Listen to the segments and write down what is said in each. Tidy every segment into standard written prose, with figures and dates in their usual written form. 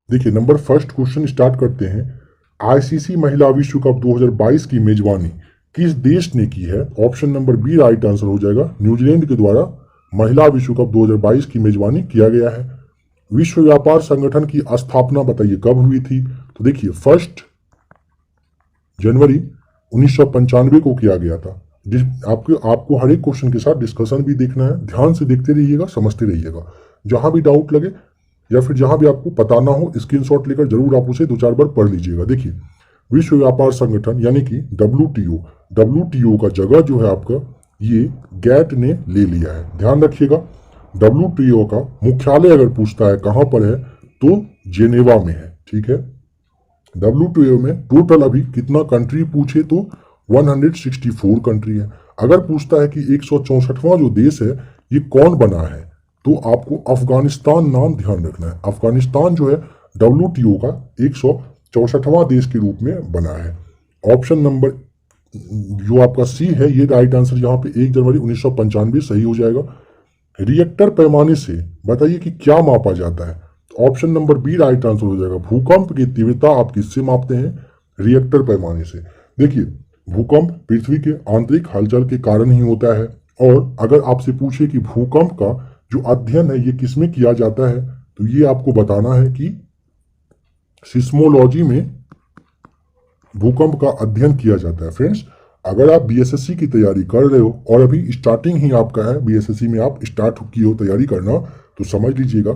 देखिए number first question start करते हैं। आईसीसी महिला विश्व कप 2022 की मेजबानी किस देश ने की है? Option number B right answer हो जाएगा। न्यूजीलैंड के द्वारा महिला विश्व कप 2022 की मेजबानी किया गया है। विश्व व्यापार संगठन की स्थापना बताइए कब हुई थी? तो देखिए 1 जनवरी 1995 को किया गया था। आपको हर एक क्वेश्चन के साथ डिस्कशन भी देखना है, ध्यान से देखते रहिएगा, समझते रहिएगा। जहां भी डाउट लगे या फिर जहां भी आपको पता ना हो, स्क्रीनशॉट लेकर जरूर आप उसे 2-4 बार पढ़ लीजिएगा। देखिए विश्व व्यापार संगठन यानी कि WTO का जगह जो है आपका ये गैट ने ले लिया है। ध्यान रखिएगा, WTO का मुख्यालय अगर पूछता है कहां पर है तो जेनेवा में है। ठीक है, WTO में टोटल अभी कितना कंट्री पूछे तो 164 कंट्री है। अगर पूछता है कि 164वां जो देश है ये कौन बना है तो आपको अफगानिस्तान नाम ध्यान रखना है। अफगानिस्तान जो है WTO का 164वां देश के रूप में बना है। ऑप्शन नंबर जो आपका सी है ये राइट आंसर यहाँ पे 1 जनवरी 1995 सही हो जाएगा। रिएक्टर पैमाने से बताइए कि क्या मापा जाता है? Option number B right answer हो जाएगा। भूकंप की तीव्रता आप किससे मापते हैं? रिएक्टर पैमाने से। देखिए भूकंप पृथ्वी के आंतरिक हलचल के कारण ही होता है, और अगर आपसे पूछे कि भूकंप का जो अध्ययन है ये किसमें किया जाता है तो ये आपको बताना है कि सिस्मोलॉजी में भूकंप का अध्ययन किया जाता है। फ्रेंड्स अगर आप बीएसएससी की तैयारी कर रहे हो और अभी स्टार्टिंग ही आपका है, बीएसएससी में आप स्टार्ट किए हो तैयारी करना, तो समझ लीजिएगा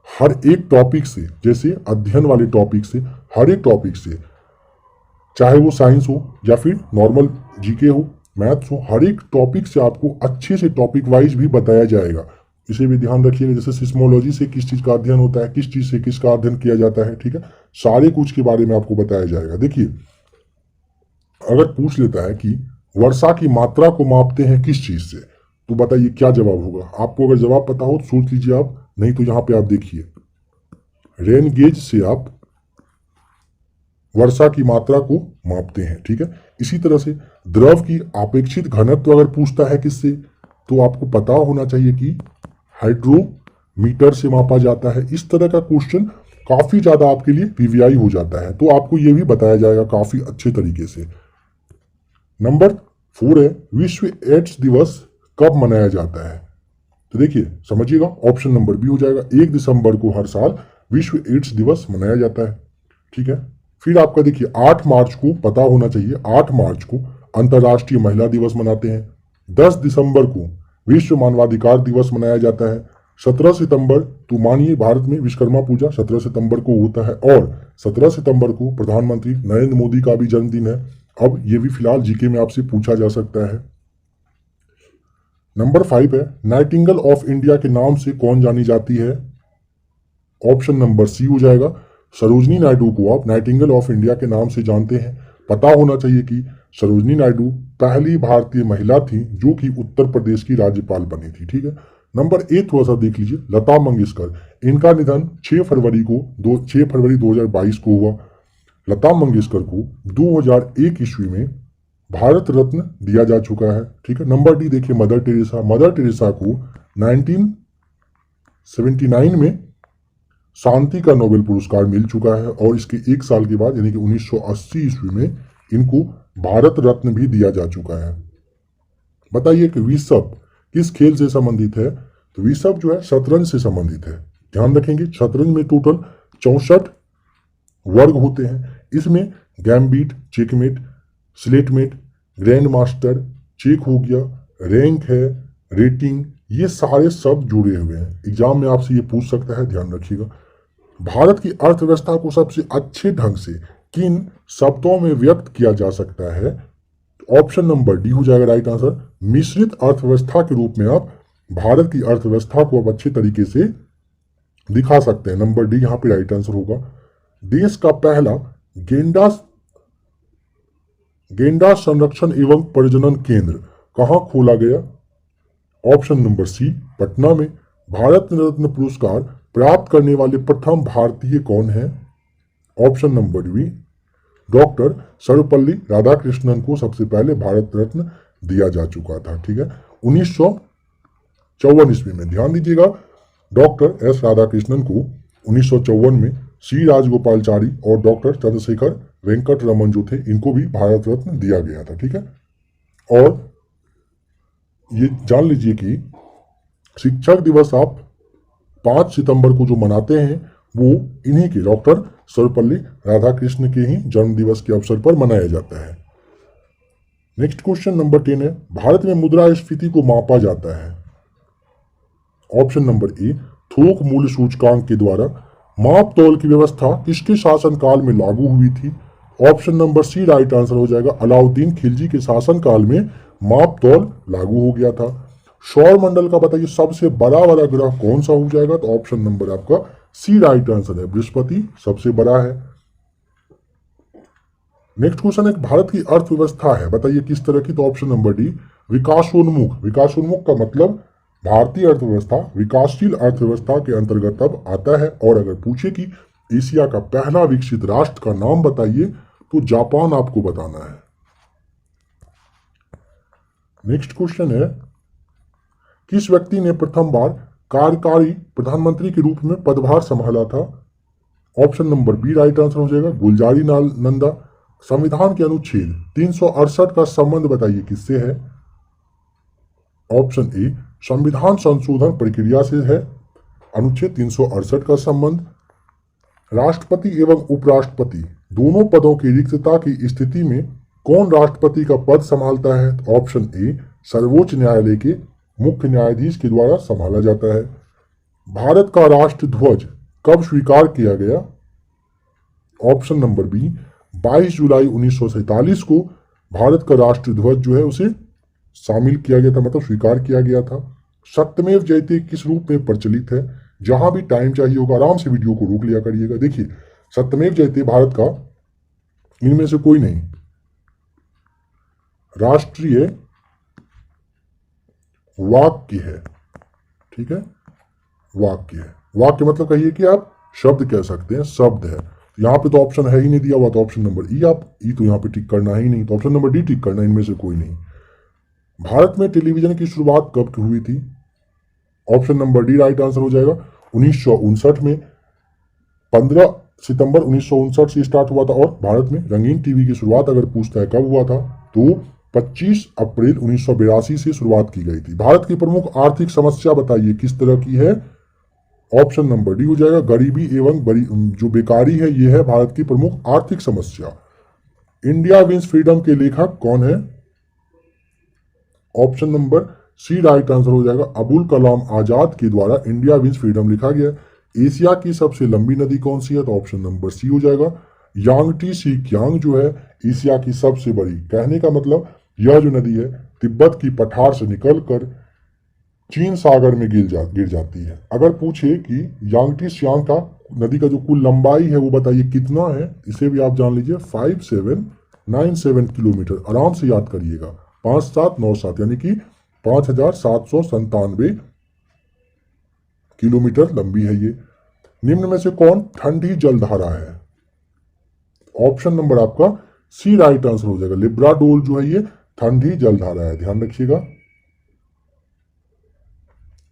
हर एक टॉपिक से, जैसे अध्ययन वाले टॉपिक से, हर एक टॉपिक से, चाहे वो साइंस हो या फिर नॉर्मल जीके हो, मैथ्स हो, हर एक टॉपिक से आपको अच्छे से टॉपिक वाइज भी बताया जाएगा। इसे भी ध्यान रखिएगा, जैसे सिस्मोलॉजी से किस चीज़ का अध्ययन होता है, किस चीज़ से किसका अध्ययन किया जाता है। ठीक है, सारे कुछ के बारे में आपको बताया जाएगा। देखिए अगर पूछ लेता है कि वर्षा की मात्रा को मापते हैं किस चीज़ से, तो बताइए क्या जवाब होगा? आपको अगर जवाब पता हो तो सोच लीजिए आप, नहीं तो यहाँ पे आप देखिए रेन गेज से आप वर्षा की मात्रा को मापते हैं। ठीक है, इसी तरह से द्रव की अपेक्षित घनत्व अगर पूछता है किससे, तो आपको पता होना चाहिए कि हाइड्रोमीटर से मापा जाता है। इस तरह का क्वेश्चन काफी ज्यादा आपके लिए पीवीआई हो जाता है, तो आपको यह भी बताया जाएगा काफी अच्छे तरीके से। नंबर 4 है विश्व एड्स दिवस कब मनाया जाता है? तो देखिए समझिएगा, ऑप्शन नंबर बी हो जाएगा। 1 दिसंबर को हर साल विश्व एड्स दिवस मनाया जाता है। ठीक है, फिर आपका देखिए 8 मार्च को पता होना चाहिए, 8 मार्च को अंतर्राष्ट्रीय महिला दिवस मनाते हैं। 10 दिसंबर को विश्व मानवाधिकार दिवस मनाया जाता है। 17 सितंबर तो मानिए भारत में विश्वकर्मा पूजा 17 सितंबर को होता है, और 17 सितंबर को प्रधानमंत्री नरेंद्र मोदी का भी जन्मदिन है। अब ये भी फिलहाल जीके में आपसे पूछा जा सकता है। नंबर 5 है नाइटिंगेल ऑफ इंडिया के नाम से कौन जानी जाती है? ऑप्शन नंबर सी हो जाएगा। सरोजनी नायडू को आप नाइटिंगेल ऑफ इंडिया के नाम से जानते हैं। पता होना चाहिए कि सरोजनी नायडू पहली भारतीय महिला थी जो कि उत्तर प्रदेश की राज्यपाल बनी थी। ठीक है, नंबर 8 थोड़ा सा देख लीजिए, लता मंगेशकर। इनका निधन 6 फरवरी 2022 को हुआ। लता मंगेशकर को 2001 ईस्वी में भारत रत्न दिया जा चुका है। ठीक है, नंबर डी देखिए मदर टेरेसा। मदर टेरेसा को 1979 में शांति का नोबेल पुरस्कार मिल चुका है, और इसके 1 साल के बाद यानी कि 1980 ईस्वी में इनको भारत रत्न भी दिया जा चुका है। बताइए कि विश्व किस खेल से संबंधित है? तो विश्व जो है शतरंज से संबंधित है। ध्यान रखेंगे शतरंज में टोटल 64 वर्ग होते हैं। इसमें gambit, checkmate, stalemate, grand master, check हो गया, रैंक है, रेटिंग, ये सारे शब्द जुड़े हुए हैं। एग्जाम में आपसे ये पूछ सकता है, ध्यान रखिएगा। भारत की अर्थव्यवस्था को सबसे अच्छे ढंग से किन शब्दों में व्यक्त किया जा सकता है? ऑप्शन नंबर डी हो जाएगा राइट आंसर। मिश्रित अर्थव्यवस्था के रूप में आप भारत की अर्थव्यवस्था को आप अच्छे तरीके से दिखा सकते हैं। नंबर डी यहां पे राइट आंसर होगा। देश का पहला गेंडा संरक्षण एवं प्रजनन केंद्र कहां खोला गया? ऑप्शन नंबर सी पटना में। भारत रत्न पुरस्कार प्राप्त करने वाले प्रथम भारतीय कौन है? Option number B doctor Sarvepalli Radhakrishnan को सबसे पहले भारत रत्न दिया जा चुका था। ठीक है, 1954 ईस्वी में। ध्यान दीजिएगा, डॉक्टर एस राधाकृष्णन को 1954 में सी राजगोपालचारी और डॉक्टर चंद्रशेखर वेंकट रमन जो थे, इनको भी भारत रत्न दिया गया था। ठीक है, और ये जान लीजिए कि शिक्षक दिवस आप 5 सितंबर को जो मनाते हैं वो इन्हीं के, डॉक्टर सर्वपल्ली राधाकृष्ण के ही जन्म दिवस के अवसर पर मनाया जाता है। नेक्स्ट क्वेश्चन नंबर 10 है, भारत में मुद्रास्फीति को मापा जाता है। ऑप्शन नंबर ए, थोक मूल्य सूचकांक के द्वारा। माप तौल की व्यवस्था किसके शासनकाल में लागू हुई थी? Option number C right answer हो जाएगा, अलाउद्दीन खिलजी के शासनकाल में माप तौल लागू हो गया था। सौर मंडल का बताइए सबसे बड़ा वाला ग्रह कौन सा हो जाएगा? तो ऑप्शन नंबर आपका सी राइट आंसर है, बृहस्पति सबसे बड़ा है। नेक्स्ट क्वेश्चन है, भारत की अर्थव्यवस्था है, बताइए किस तरह की? तो ऑप्शन नंबर डी, विकासोन्मुख। विकासोन्मुख का मतलब भारतीय अर्थव्यवस्था विकासशील अर्थव्यवस्था के अंतर्गत अब आता है। और अगर पूछे कि एशिया का पहला विकसित राष्ट्र का नाम बताइए, तो जापान आपको बताना है। नेक्स्ट क्वेश्चन है, किस व्यक्ति ने प्रथम बार कार्यकारी प्रधानमंत्री के रूप में पदभार संभाला था? Option number B right answer हो जाएगा, गुलजारी लाल नंदा। संविधान के अनुच्छेद 368 का संबंध बताइए किससे है? ऑप्शन ए, संविधान संशोधन प्रक्रिया से है। अनुच्छेद 368 का संबंध राष्ट्रपति एवं उपराष्ट्रपति दोनों पदों की रिक्तता की स्थिति में कौन राष्ट्रपति का पद संभालता है? ऑप्शन ए, सर्वोच्च न्यायालय के मुख्य न्यायाधीश के द्वारा संभाला जाता है। भारत का राष्ट्र ध्वज कब स्वीकार किया गया? ऑप्शन नंबर बी, 22 जुलाई 1947 को भारत का राष्ट्र ध्वज जो है उसे शामिल किया गया था, मतलब स्वीकार किया गया था। सत्यमेव जयते किस रूप में प्रचलित है? जहां भी टाइम चाहिए होगा आराम से वीडियो को रोक लिया करिएगा। देखिए, सत्यमेव जयते भारत का इनमें से कोई नहीं राष्ट्रीय वाक्य है। ठीक है, वाक्य है। वाक्य मतलब कहिए कि आप शब्द कह सकते हैं, शब्द है। यहाँ पे तो ऑप्शन है ही नहीं दिया हुआ, तो ऑप्शन नंबर ई, आप ई तो यहाँ पे टिक करना ही नहीं, तो ऑप्शन नंबर डी टिक करना, इनमें से कोई नहीं। भारत में टेलीविजन की शुरुआत कब की हुई थी? Option number D right answer हो जाएगा, 1959 में। 15 सितंबर 1959 से स्टार्ट हुआ था। और भारत में रंगीन टीवी की शुरुआत अगर पूछता है कब हुआ था, तो 25 अप्रैल 1982 से शुरुआत की गई थी। भारत की प्रमुख आर्थिक समस्या बताइए किस तरह की है? ऑप्शन नंबर डी हो जाएगा, गरीबी एवं जो बेकारी है, ये है भारत की प्रमुख आर्थिक समस्या। इंडिया विंस फ्रीडम के लेखक कौन है? Option number C right answer हो जाएगा, अबुल कलाम आजाद के द्वारा इंडिया विंस फ्रीडम लिखा गया। एशिया की सबसे लंबी नदी कौन सी है? तो ऑप्शन नंबर सी हो जाएगा, यांगटी सी क्यांग जो है एशिया की सबसे बड़ी। कहने का मतलब यह जो नदी है तिब्बत की पठार से निकलकर चीन सागर में गिर जाती है। अगर पूछे कि यांगटी सियांग का नदी का जो कुल लंबाई है वो बताइए कितना है, इसे भी आप जान लीजिए, 5797 किलोमीटर। आराम से याद करिएगा, 5797 यानी कि 5797 किलोमीटर लंबी है ये। निम्न में से कौन ठंडी जलधारा है? ऑप्शन नंबर आपका सी राइट आंसर हो जाएगा, लिब्राडोल जो है ये ठंडी जलधारा है, ध्यान रखिएगा।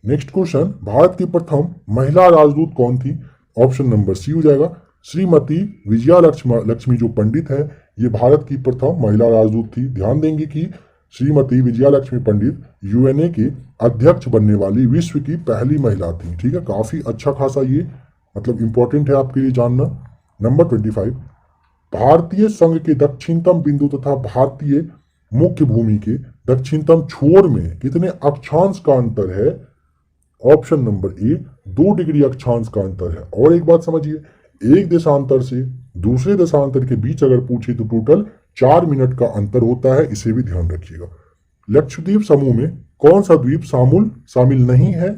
नेक्स्ट क्वेश्चन, भारत की प्रथम महिला राजदूत कौन थी? ऑप्शन नंबर सी हो जाएगा, श्रीमती विजया लक्ष्मी जो पंडित है, ये भारत की प्रथम महिला राजदूत थी। ध्यान देंगे कि श्रीमती विजया लक्ष्मी पंडित यूएनए के अध्यक्ष बनने वाली विश्व की पहली महिला थी। ठीक है, काफी अच्छा खासा ये मतलब इंपॉर्टेंट है आपके लिए जानना। नंबर 25, भारतीय संघ के दक्षिणतम बिंदु तथा भारतीय मुख्य भूमि के दक्षिणतम छोर में कितने अक्षांश का अंतर है? ऑप्शन नंबर ए, 2 डिग्री अक्षांश का अंतर है। और एक बात समझिए, एक देशांतर से दूसरे देशांतर के बीच अगर पूछे तो टोटल 4 मिनट का अंतर होता है, इसे भी ध्यान रखिएगा। लक्षद्वीप समूह में कौन सा द्वीप शामिल नहीं है?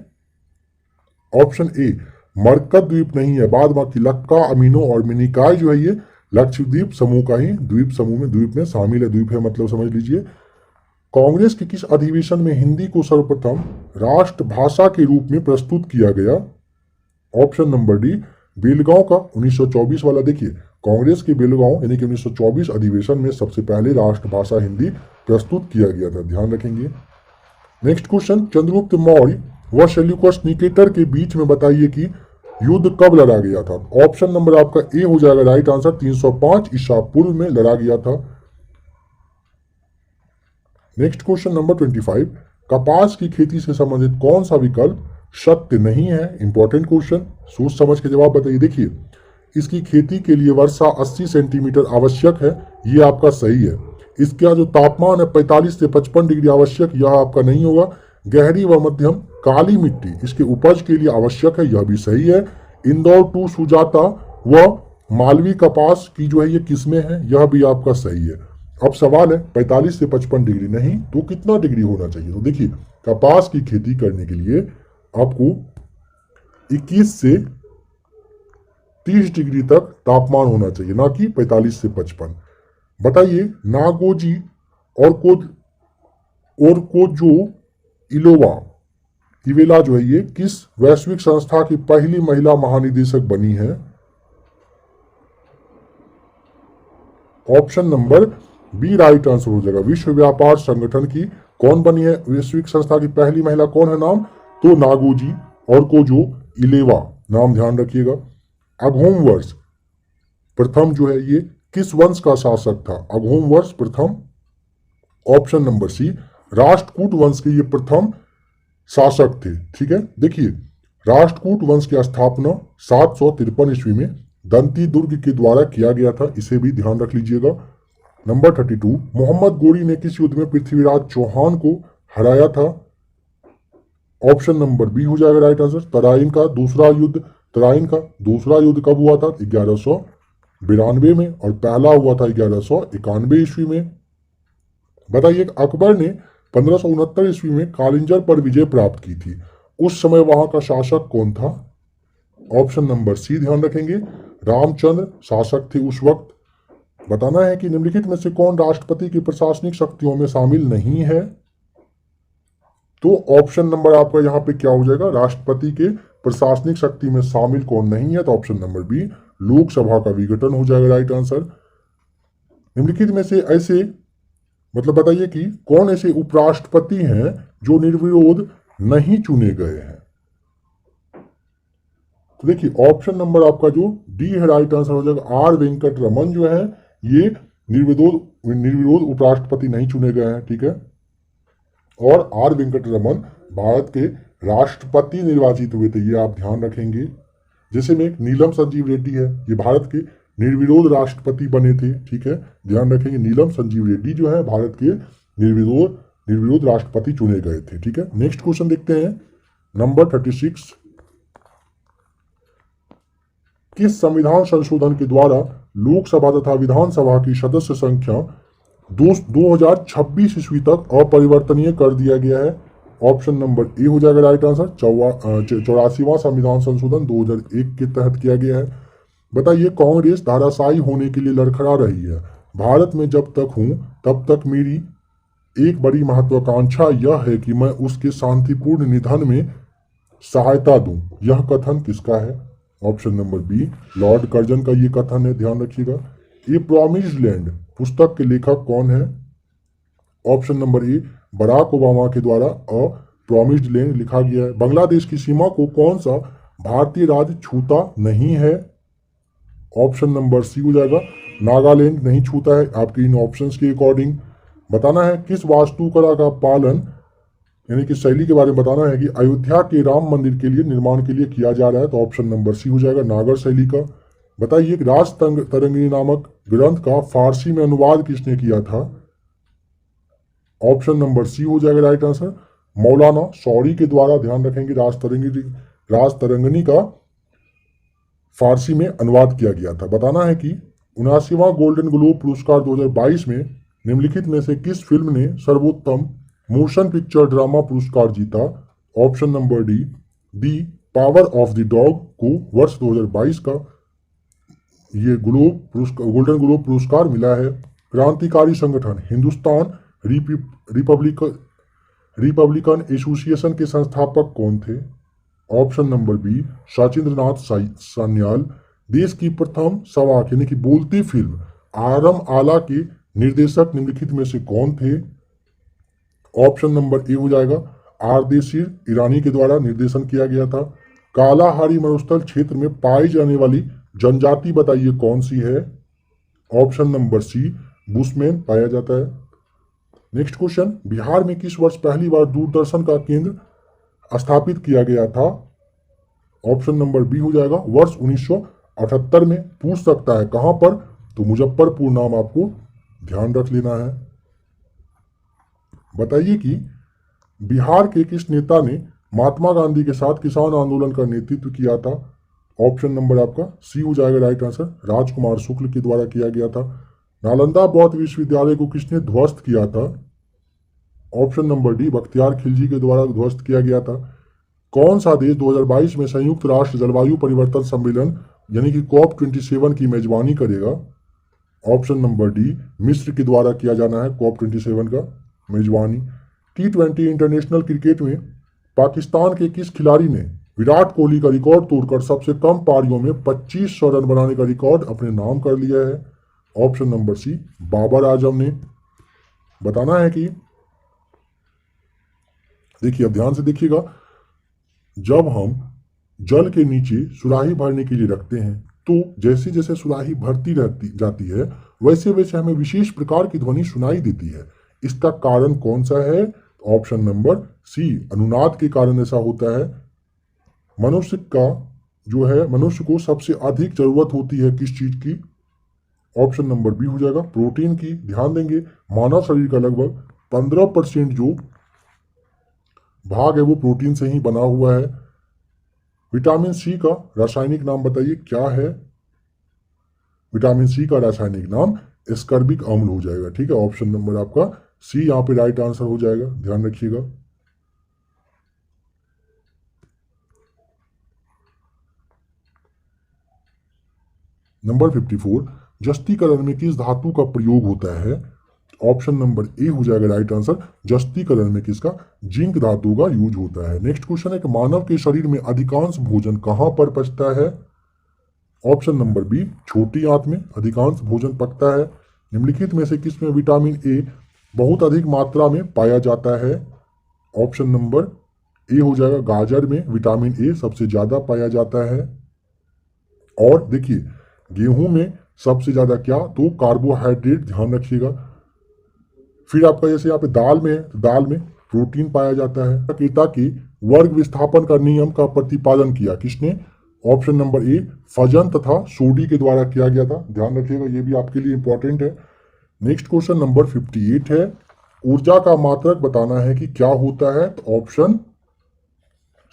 ऑप्शन ए, मरकत द्वीप नहीं है, बाद बाकी लक्का, अमीनो और मिनिकॉय जो है ये लक्षद्वीप समूह का ही द्वीप में शामिल है। द्वीप है मतलब समझ लीजिए। कांग्रेस के किस अधिवेशन में हिंदी को सर्वप्रथम राष्ट्रभाषा के रूप में प्रस्तुत किया गया? ऑप्शन नंबर डी, बेलगांव का 1924 वाला। देखिए, कांग्रेस के बेलगांव यानी कि 1924 अधिवेशन में सबसे पहले राष्ट्रभाषा हिंदी प्रस्तुत किया गया था, ध्यान रखेंगे। नेक्स्ट क्वेश्चन, चंद्रगुप्त मौर्य व सेल्यूकस निकेटर के बीच में बताइए कि युद्ध कब लड़ा गया था? ऑप्शन नंबर आपका ए हो जाएगा राइट आंसर, 305 ईसा पूर्व में लड़ा गया था। नेक्स्ट क्वेश्चन नंबर 25, कपास की खेती से संबंधित कौन सा विकल्प सत्य नहीं है? इंपॉर्टेंट क्वेश्चन, सोच समझ के जवाब बताइए। देखिए, इसकी खेती के लिए वर्षा 80 सेंटीमीटर आवश्यक है, ये आपका सही है। इसका जो तापमान है 45 से 55 डिग्री आवश्यक, यह आपका नहीं होगा। गहरी व मध्यम काली मिट्टी इसके उपज के लिए आवश्यक है, यह भी सही है। इंदौर टू सुजाता व मालवी कपास की जो है ये किस्में हैं, यह भी आपका सही है। अब सवाल है 45 से 55 डिग्री नहीं तो कितना डिग्री होना चाहिए? तो देखिए, कपास की खेती करने के लिए आपको 21 से 30 डिग्री तक तापमान होना चाहिए, ना कि 45 से 55। बताइए, नागोजी और कोजो इलोवा इवेला जो है ये किस वैश्विक संस्था की पहली महिला महानिदेशक बनी है? Option number B right answer हो जाएगा। विश्व व्यापार संगठन की कौन बनी है वैश्विक संस्था की पहली महिला? कौन है नाम? तो नागोजी और कोजो इलेवा, नाम ध्यान रखिएगा। अघोम वर्ष प्रथम जो है ये किस वंश का शासक था? अघोम वर्ष प्रथम, ऑप्शन नंबर सी, राष्ट्रकूट वंश के ये प्रथम शासक थे। ठीक है, देखिए, राष्ट्रकूट वंश की स्थापना 753 ईस्वी में दंती दुर्ग के द्वारा किया गया था, इसे भी ध्यान रख लीजिएगा। नंबर 32, मोहम्मद गोरी ने किस युद्ध में पृथ्वीराज चौहान को हराया था? ऑप्शन नंबर बी हो जाएगा राइट आंसर, तराइन का दूसरा युद्ध। तराइन का दूसरा युद्ध कब हुआ था? 1192 में, और पहला हुआ था 1191 ईस्वी में। बताइए, अकबर ने 1569 ईस्वी में कालिंजर पर विजय प्राप्त की थी, उस समय वहां का शासक कौन था? ऑप्शन नंबर सी ध्यान रखेंगे, रामचंद्र शासक थे उस वक्त। बताना है कि निम्नलिखित में से कौन राष्ट्रपति की प्रशासनिक शक्तियों में शामिल नहीं है? तो ऑप्शन नंबर आपका यहाँ पे क्या हो जाएगा? राष्ट्रपति के प्रशासनिक शक्ति में शामिल कौन नहीं है? तो ऑप्शन नंबर बी, लोकसभा का विघटन हो जाएगा राइट आंसर। निम्नलिखित में से ऐसे मतलब बताइए कि कौन ऐसे उपराष्ट्रपति हैं जो निर्विरोध नहीं चुने गए हैं? तो देखिए, ऑप्शन नंबर आपका जो डी है राइट आंसर हो जाएगा। आर वेंकट रमन जो है ये निर्विरोध उपराष्ट्रपति नहीं चुने गए हैं। ठीक है, और आर वेंकट रमन भारत के राष्ट्रपति निर्वाचित हुए थे, ये आप ध्यान रखेंगे। जैसे में एक नीलम संजीव रेड्डी है, ये भारत के निर्विरोध राष्ट्रपति बने थे। ठीक है, ध्यान रखेंगे, नीलम संजीव रेड्डी जो है भारत के निर्विरोध राष्ट्रपति चुने गए थे। ठीक है, नेक्स्ट क्वेश्चन देखते हैं नंबर 36, किस संविधान संशोधन के द्वारा लोकसभा तथा विधानसभा की सदस्य संख्या 2026 ईस्वी तक अपरिवर्तनीय कर दिया गया है? ऑप्शन नंबर ए हो जाएगा राइट आंसर, 84वां संविधान संशोधन 2001 के तहत किया गया है। बताइए, कांग्रेस धाराशायी होने के लिए लड़खड़ा रही है। भारत में जब तक हूं तब तक मेरी एक बड़ी महत्वाकांक्षा यह है कि मैं उसके शांतिपूर्ण निधन में सहायता दूं। यह कथन किसका है? Option number B, lord Curzon का ये कथन है, ध्यान रखिएगा। ए प्रॉमिस्ड लैंड पुस्तक के लेखक कौन है? Option number A, Barack Obama के द्वारा अ प्रॉमिस्ड लैंड लिखा गया है। बांग्लादेश की सीमा को कौन सा भारतीय राज्य छूता नहीं है? ऑप्शन नंबर सी हो जाएगा, नागालैंड नहीं छूता है आपके इन ऑप्शंस के अकॉर्डिंग। बताना है किस वास्तुकला का पालन यानी कि शैली के बारे में बताना है कि अयोध्या के राम मंदिर के लिए निर्माण के लिए किया जा रहा है। तो ऑप्शन नंबर सी हो जाएगा, नागर शैली का। बताइए, राज तरंगिणी नामक ग्रंथ का फारसी में अनुवाद किसने किया था? ऑप्शन नंबर सी हो जाएगा राइट आंसर, मौलाना शौरी के द्वारा। ध्यान रखेंगे, राज तरंगिणी का फारसी में अनुवाद किया गया था। बताना है कि 79वां गोल्डन ग्लोब पुरस्कार 2022 में निम्नलिखित में से किस फिल्म ने सर्वोत्तम मोशन पिक्चर ड्रामा पुरस्कार जीता? Option number D, the power of the dog को वर्ष 2022 का ये गोल्डन ग्लोब पुरस्कार मिला है। क्रांतिकारी संगठन हिंदुस्तान रिपब्लिकन एसोसिएशन के संस्थापक कौन थे? Option number B, Sachindranath Sanyal. देश की प्रथम सवाक यानी कि बोलती फिल्म आरम आला के निर्देशक निम्नलिखित में से कौन थे? ऑप्शन नंबर ए हो जाएगा, आरदेशीर ईरानी के द्वारा निर्देशन किया गया था। कालाहारी मरुस्थल क्षेत्र में पाई जाने वाली जनजाति बताइए कौन सी है। ऑप्शन नंबर सी बुशमैन पाया जाता है। नेक्स्ट क्वेश्चन, बिहार में किस वर्ष पहली बार दूरदर्शन का केंद्र स्थापित किया गया था। ऑप्शन नंबर बी हो जाएगा वर्ष 1978 में। पूछ सकता है कहां पर, तो मुजफ्फरपुर नाम आपको ध्यान रख लेना है। बताइए कि बिहार के किस नेता ने महात्मा गांधी के साथ किसान आंदोलन का नेतृत्व किया था। ऑप्शन नंबर आपका सी हो जाएगा राइट आंसर, राजकुमार शुक्ल के द्वारा किया गया था। नालंदा बौद्ध विश्वविद्यालय को किसने ध्वस्त किया था। Option number D Bakhtiyar Khilji के द्वारा ध्वस्त किया गया था। कौन सा देश 2022 में संयुक्त राष्ट्र जलवायु परिवर्तन सम्मेलन यानी कि COP27 की मेजबानी करेगा। ऑप्शन नंबर डी मिस्र के द्वारा किया जाना है COP27 का मेजबानी। T20 इंटरनेशनल क्रिकेट में पाकिस्तान के किस खिलाड़ी ने विराट कोहली का रिकॉर्ड तोड़कर सबसे कम पारियों में 2500 रन बनाने का रिकॉर्ड अपने नाम कर लिया है। ऑप्शन नंबर सी बाबर आजम ने। बताना है कि देखिए, अब ध्यान से देखिएगा, जब हम जल के नीचे सुराही भरने के लिए रखते हैं तो जैसे जैसे सुराही भरती रहती जाती है वैसे वैसे हमें विशेष प्रकार की ध्वनि सुनाई देती है। इसका कारण कौन सा है। ऑप्शन नंबर सी अनुनाद के कारण ऐसा होता है। मनुष्य का जो है, मनुष्य को सबसे अधिक जरूरत होती है किस चीज की। ऑप्शन नंबर बी हो जाएगा प्रोटीन की। ध्यान देंगे, मानव शरीर का लगभग 15% जो भाग है वो प्रोटीन से ही बना हुआ है। विटामिन सी का रासायनिक नाम बताइए क्या है। विटामिन सी का रासायनिक नाम एस्कर्बिक अम्ल हो जाएगा। ठीक है, ऑप्शन नंबर आपका सी यहाँ पे राइट आंसर हो जाएगा, ध्यान रखिएगा। नंबर 54, जस्तीकरण में किस धातु का प्रयोग होता है। ऑप्शन नंबर ए हो जाएगा राइट आंसर, जस्तीकरण में किसका, जिंक धातु का यूज होता है। नेक्स्ट क्वेश्चन है कि मानव के शरीर में अधिकांश भोजन कहां पर पचता है। ऑप्शन नंबर बी छोटी आंत में अधिकांश भोजन पकता है। निम्नलिखित में से किसमें विटामिन ए बहुत अधिक मात्रा में पाया जाता है। ऑप्शन नंबर ए हो जाएगा गाजर में विटामिन ए सबसे ज्यादा पाया जाता है। और देखिए गेहूं में सबसे ज्यादा क्या, तो कार्बोहाइड्रेट, ध्यान रखिएगा। फिर आपका जैसे यहाँ पे दाल में है, तो दाल में प्रोटीन पाया जाता है। प्रकृता के वर्ग विस्थापन का नियम का प्रतिपादन किया किसने। ऑप्शन नंबर ए फजन तथा सोडी के द्वारा किया गया था, ध्यान रखिएगा, ये भी आपके लिए इंपॉर्टेंट है। नेक्स्ट क्वेश्चन नंबर 58 है, ऊर्जा का मात्रक बताना है कि क्या होता है। तो ऑप्शन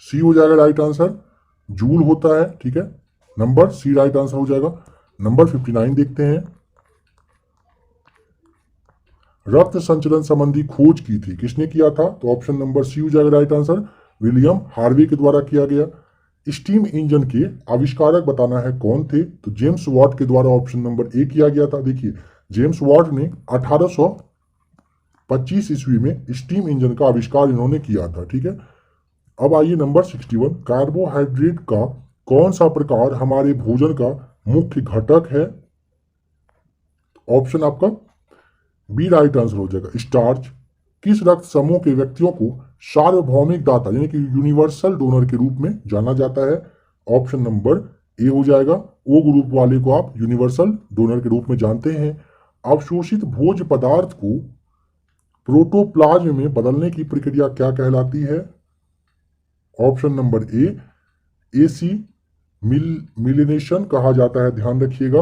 सी हो जाएगा राइट आंसर, जूल होता है। ठीक है, नंबर सी राइट आंसर हो जाएगा। नंबर 59 देखते हैं, रक्त संचलन संबंधी खोज की थी किसने किया था। तो ऑप्शन नंबर सी हो जाएगा राइट आंसर, विलियम हार्वे के द्वारा किया गया। स्टीम इंजन के आविष्कारक बताना है कौन थे। तो जेम्स वॉट के द्वारा ऑप्शन नंबर ए किया गया था। देखिए जेम्स वॉट ने 1825 ईस्वी में स्टीम इंजन का आविष्कार इन्होंने किया था। ठीक है, अब आइए नंबर 61, कार्बोहाइड्रेट का कौन सा प्रकार हमारे भोजन का मुख्य घटक है। ऑप्शन आपका बी राइट आंसर हो जाएगा, स्टार्च। किस रक्त समूह के व्यक्तियों को सार्वभौमिक दाता यानी कि यूनिवर्सल डोनर के रूप में जाना जाता है। ऑप्शन नंबर ए हो जाएगा, ओ ग्रुप वाले को आप यूनिवर्सल डोनर के रूप में जानते हैं। अवशोषित भोज्य पदार्थ को प्रोटोप्लाज्म में बदलने की प्रक्रिया क्या कहलाती है। ऑप्शन नंबर ए एसी मिलिनेशन कहा जाता है, ध्यान रखिएगा।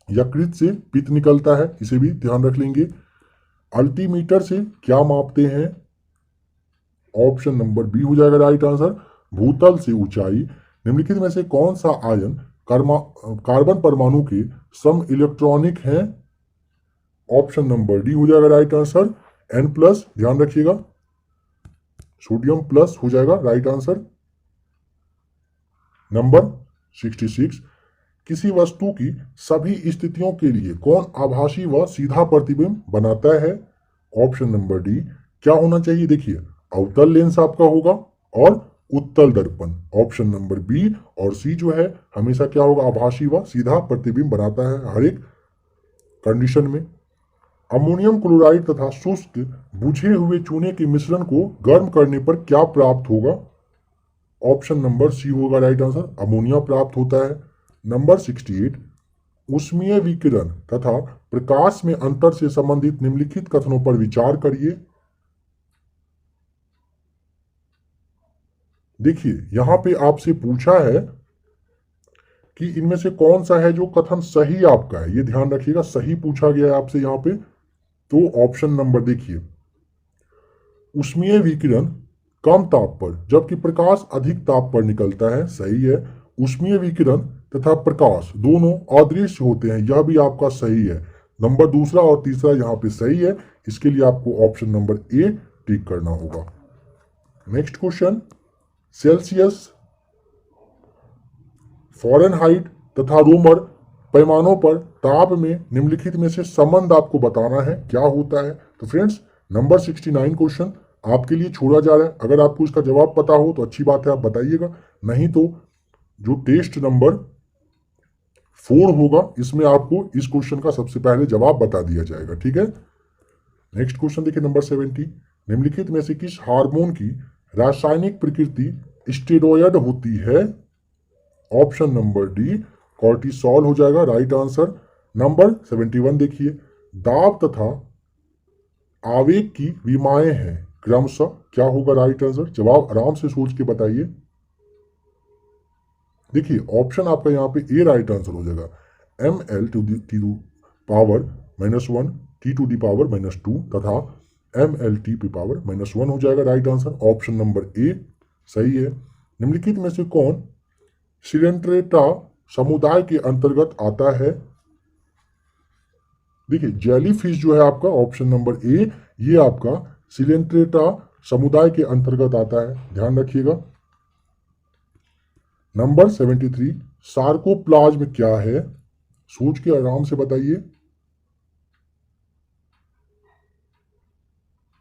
यकृत से पित्त निकलता है, इसे भी ध्यान रख लेंगे। अल्टीमीटर से क्या मापते हैं। ऑप्शन नंबर बी हो जाएगा राइट आंसर, भूतल से ऊंचाई। निम्नलिखित में से कौन सा आयन कार्बन परमाणु के सम इलेक्ट्रॉनिक है। ऑप्शन नंबर डी हो जाएगा राइट आंसर, N+, ध्यान रखिएगा। सोडियम प्लस हो जाएगा राइट आंसर। नंबर 66, किसी वस्तु की सभी स्थितियों के लिए कौन आभासी व सीधा प्रतिबिंब बनाता है। ऑप्शन नंबर डी क्या होना चाहिए, देखिए अवतल लेंस आपका होगा और उत्तल दर्पण। ऑप्शन नंबर बी और सी जो है हमेशा क्या होगा, आभासी व सीधा प्रतिबिंब बनाता है हर एक कंडीशन में। अमोनियम क्लोराइड तथा शुष्क बुझे हुए चूने के मिश्रण को गर्म करने पर क्या प्राप्त होगा। ऑप्शन नंबर सी होगा राइट आंसर, अमोनिया प्राप्त होता है। नंबर 68, ऊष्मीय विकिरण तथा प्रकाश में अंतर से संबंधित निम्नलिखित कथनों पर विचार करिए। देखिए यहां पे आपसे पूछा है कि इनमें से कौन सा है जो कथन सही आपका है, ये ध्यान रखिएगा, सही पूछा गया है आपसे यहां पे। तो ऑप्शन नंबर देखिए, ऊष्मीय विकिरण कम ताप पर जबकि प्रकाश अधिक ताप पर निकलता है, सही है। ऊष्मीय विकिरण तथा प्रकाश दोनों अदृश्य होते हैं, यह भी आपका सही है। नंबर दूसरा और तीसरा यहाँ पे सही है, इसके लिए आपको ऑप्शन नंबर ए टिक करना होगा। नेक्स्ट क्वेश्चन, सेल्सियस, फ़ारेनहाइट तथा रोमर पैमानों पर ताप में निम्नलिखित में से संबंध आपको बताना है, क्या होता है। तो फ्रेंड्स नंबर 69 क्वेश्चन आपके लिए छोड़ा जा रहा है, अगर आपको इसका जवाब पता हो तो अच्छी बात है, आप बताइएगा, नहीं तो जो टेस्ट नंबर 4 होगा इसमें आपको इस क्वेश्चन का सबसे पहले जवाब बता दिया जाएगा, ठीक है। नेक्स्ट क्वेश्चन देखिए नंबर 70, निम्नलिखित में से किस हार्मोन की रासायनिक प्रकृति स्टेरॉयड होती है। ऑप्शन नंबर डी कॉर्टिसोल हो जाएगा राइट आंसर। नंबर 71 देखिए, दाब तथा आवेग की विमाएं हैं क्रमशः, क्या होगा राइट आंसर। जवाब आराम से सोच के बताइए। देखिए ऑप्शन आपका यहाँ पे ए राइट आंसर हो जाएगा, ml to the power -1 t to the power -2 तथा mlt की पावर -1 हो जाएगा right answer. Option number A सही है। निम्नलिखित में से कौन सिलेंट्रेटा समुदाय के अंतर्गत आता है। देखिए जेलीफिश जो है आपका ऑप्शन नंबर ए, ये आपका सिलेंट्रेटा समुदाय के अंतर्गत आता है, ध्यान रखिएगा। नंबर 73, सार्कोप्लाज्म क्या है, सोच के आराम से बताइए।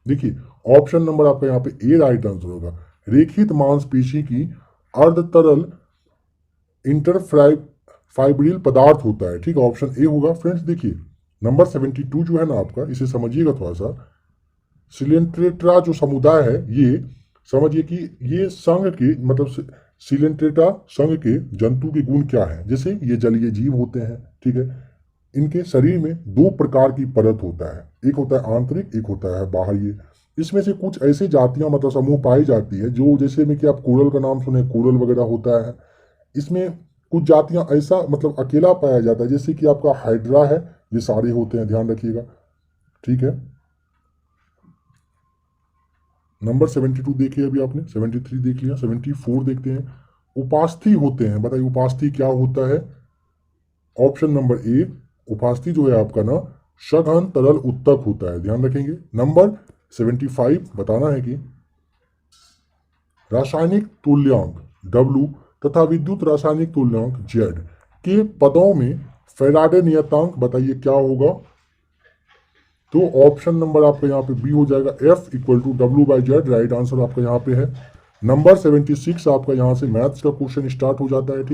देखिए ऑप्शन नंबर आपका यहाँ पे ए राइट आंसर होगा, रेखित मांसपेशी की अर्ध तरल इंटरफाइब्रिल पदार्थ होता है, ठीक है, ऑप्शन ए होगा। फ्रेंड्स देखिए नंबर 72 जो है ना आपका, इसे समझिएगा थोड़ा सा। सिलेंट्रेटा जो समुदाय है ये समझिए कि ये संघ के मतलब सिलेंट्रेटा संघ के जंतु के गुण क्या है, जैसे ये जलीय जीव होते हैं, ठीक है। इनके शरीर में 2 प्रकार की परत होता है, एक होता है आंतरिक, एक होता है बाह्य। इसमें से कुछ ऐसी जातियां मतलब समूह पाई जाती है जो जैसे में कि आप कोरल का नाम सुने, कोरल वगैरह होता है। इसमें कुछ जातियां ऐसा मतलब अकेला पाया जाता है, जैसे कि आपका हाइड्रा है, ये सारे होते हैं, ध्यान रखिएगा, ठीक है। नंबर 72 देखिए अभी आपने, 73 देख लिया, 74 देखते हैं। उपास्थि होते हैं, बताइए उपास्थि क्या होता है। ऑप्शन नंबर ए, उपास्थि जो है आपका ना सघन तरल उत्तक होता है, ध्यान रखेंगे। नंबर 75 बताना है कि रासायनिक तुल्यांक W तथा विद्युत रासायनिक तुल्यांक Z के पदों में फैराडे नियतांक बताइए क्या होगा। तो ऑप्शन नंबर आपका यहाँ पे बी हो जाएगा, F = W/Z, राइट आंसर आपका यहाँ पे है। नंबर 76 आपका यहाँ से मैथ्स का क्वेश्चन स्टार्ट हो जाता है, ठीक।